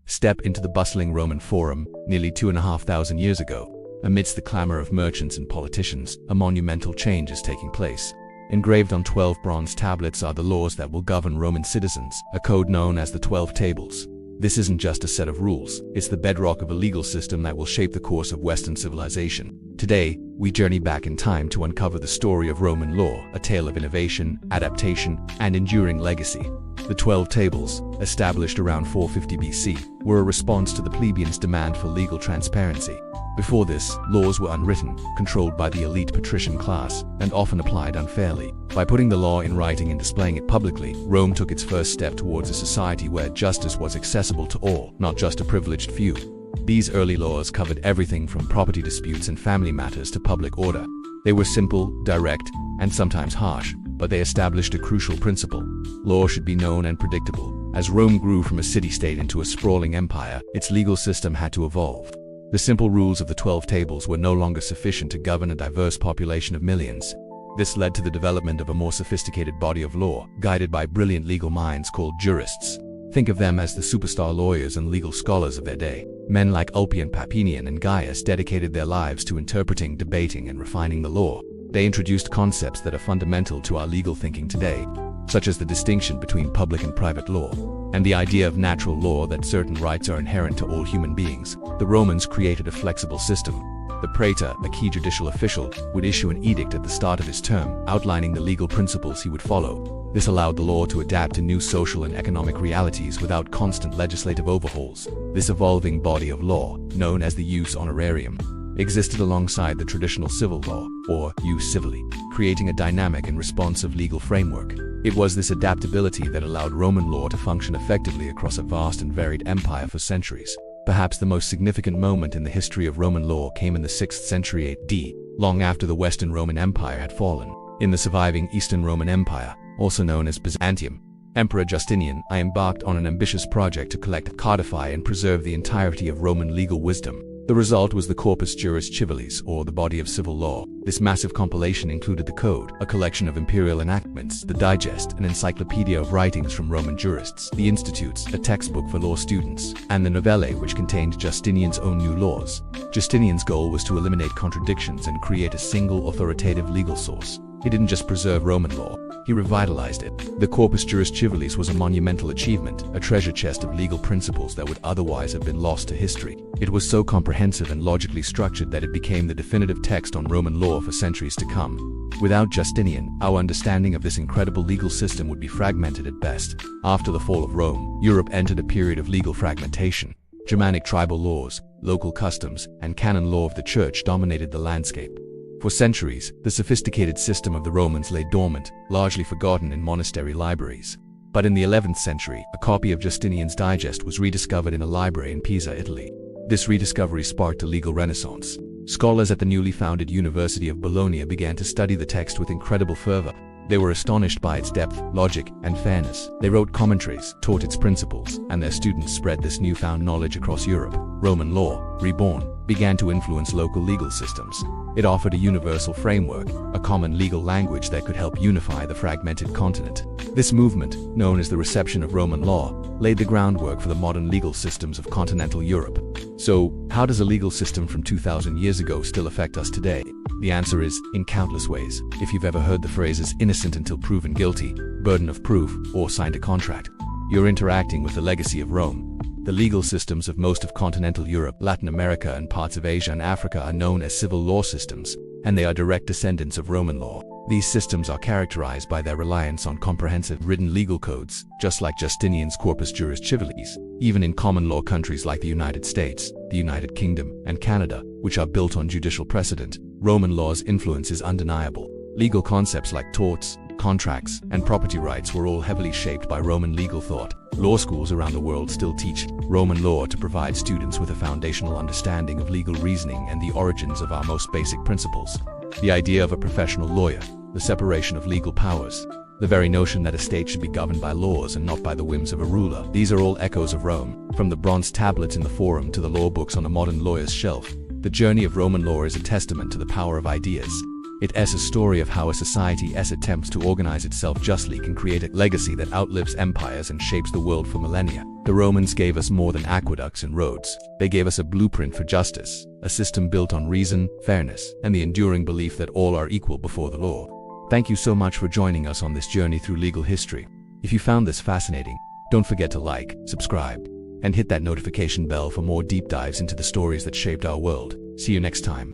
Step into the bustling Roman Forum, nearly 2,500 years ago. Amidst the clamor of merchants and politicians, a monumental change is taking place. Engraved on 12 bronze tablets are the laws that will govern Roman citizens, a code known as the 12 Tables. This isn't just a set of rules, it's the bedrock of a legal system that will shape the course of Western civilization. Today, we journey back in time to uncover the story of Roman law, a tale of innovation, adaptation, and enduring legacy. The 12 Tables, established around 450 BC, were a response to the plebeians' demand for legal transparency. Before this, laws were unwritten, controlled by the elite patrician class, and often applied unfairly. By putting the law in writing and displaying it publicly, Rome took its first step towards a society where justice was accessible to all, not just a privileged few. These early laws covered everything from property disputes and family matters to public order. They were simple, direct, and sometimes harsh, but they established a crucial principle. Law should be known and predictable. As Rome grew from a city-state into a sprawling empire, its legal system had to evolve. The simple rules of the 12 Tables were no longer sufficient to govern a diverse population of millions. This led to the development of a more sophisticated body of law, guided by brilliant legal minds called jurists. Think of them as the superstar lawyers and legal scholars of their day. Men like Ulpian, Papinian, and Gaius dedicated their lives to interpreting, debating, and refining the law. They introduced concepts that are fundamental to our legal thinking today, such as the distinction between public and private law, and the idea of natural law that certain rights are inherent to all human beings. The Romans created a flexible system. The praetor, a key judicial official, would issue an edict at the start of his term, outlining the legal principles he would follow. This allowed the law to adapt to new social and economic realities without constant legislative overhauls. This evolving body of law, known as the jus honorarium, existed alongside the traditional civil law, or jus civili, creating a dynamic and responsive legal framework. It was this adaptability that allowed Roman law to function effectively across a vast and varied empire for centuries. Perhaps the most significant moment in the history of Roman law came in the 6th century AD, long after the Western Roman Empire had fallen. In the surviving Eastern Roman Empire, also known as Byzantium, Emperor Justinian embarked on an ambitious project to collect, codify, and preserve the entirety of Roman legal wisdom. The result was the Corpus Juris Civilis, or the body of civil law. This massive compilation included the Code, a collection of imperial enactments, the Digest, an encyclopedia of writings from Roman jurists, the Institutes, a textbook for law students, and the Novellae, which contained Justinian's own new laws. Justinian's goal was to eliminate contradictions and create a single authoritative legal source. He didn't just preserve Roman law, he revitalized it. The Corpus Juris Civilis was a monumental achievement, a treasure chest of legal principles that would otherwise have been lost to history. It was so comprehensive and logically structured that it became the definitive text on Roman law for centuries to come. Without Justinian, our understanding of this incredible legal system would be fragmented at best. After the fall of Rome, Europe entered a period of legal fragmentation. Germanic tribal laws, local customs, and canon law of the Church dominated the landscape. For centuries, the sophisticated system of the Romans lay dormant, largely forgotten in monastery libraries. But in the 11th century, a copy of Justinian's Digest was rediscovered in a library in Pisa, Italy. This rediscovery sparked a legal renaissance. Scholars at the newly founded University of Bologna began to study the text with incredible fervor. They were astonished by its depth, logic, and fairness. They wrote commentaries, taught its principles, and their students spread this newfound knowledge across Europe. Roman law, reborn, began to influence local legal systems. It offered a universal framework, a common legal language that could help unify the fragmented continent. This movement, known as the reception of Roman law, laid the groundwork for the modern legal systems of continental Europe. So, how does a legal system from 2,000 years ago still affect us today? The answer is, in countless ways. If you've ever heard the phrases innocent until proven guilty, burden of proof, or signed a contract, you're interacting with the legacy of Rome. The legal systems of most of continental Europe, Latin America, and parts of Asia and Africa are known as civil law systems, and they are direct descendants of Roman law. These systems are characterized by their reliance on comprehensive written legal codes, just like Justinian's Corpus Juris Civilis. Even in common law countries like the United States, the United Kingdom, and Canada, which are built on judicial precedent, Roman law's influence is undeniable. Legal concepts like torts, contracts, and property rights were all heavily shaped by Roman legal thought. Law schools around the world still teach Roman law to provide students with a foundational understanding of legal reasoning and the origins of our most basic principles. The idea of a professional lawyer, the separation of legal powers, the very notion that a state should be governed by laws and not by the whims of a ruler. These are all echoes of Rome. From the bronze tablets in the Forum to the law books on a modern lawyer's shelf, the journey of Roman law is a testament to the power of ideas. It is a story of how a society's attempts to organize itself justly can create a legacy that outlives empires and shapes the world for millennia. The Romans gave us more than aqueducts and roads. They gave us a blueprint for justice, a system built on reason, fairness, and the enduring belief that all are equal before the law. Thank you so much for joining us on this journey through legal history. If you found this fascinating, don't forget to like, subscribe, and hit that notification bell for more deep dives into the stories that shaped our world. See you next time.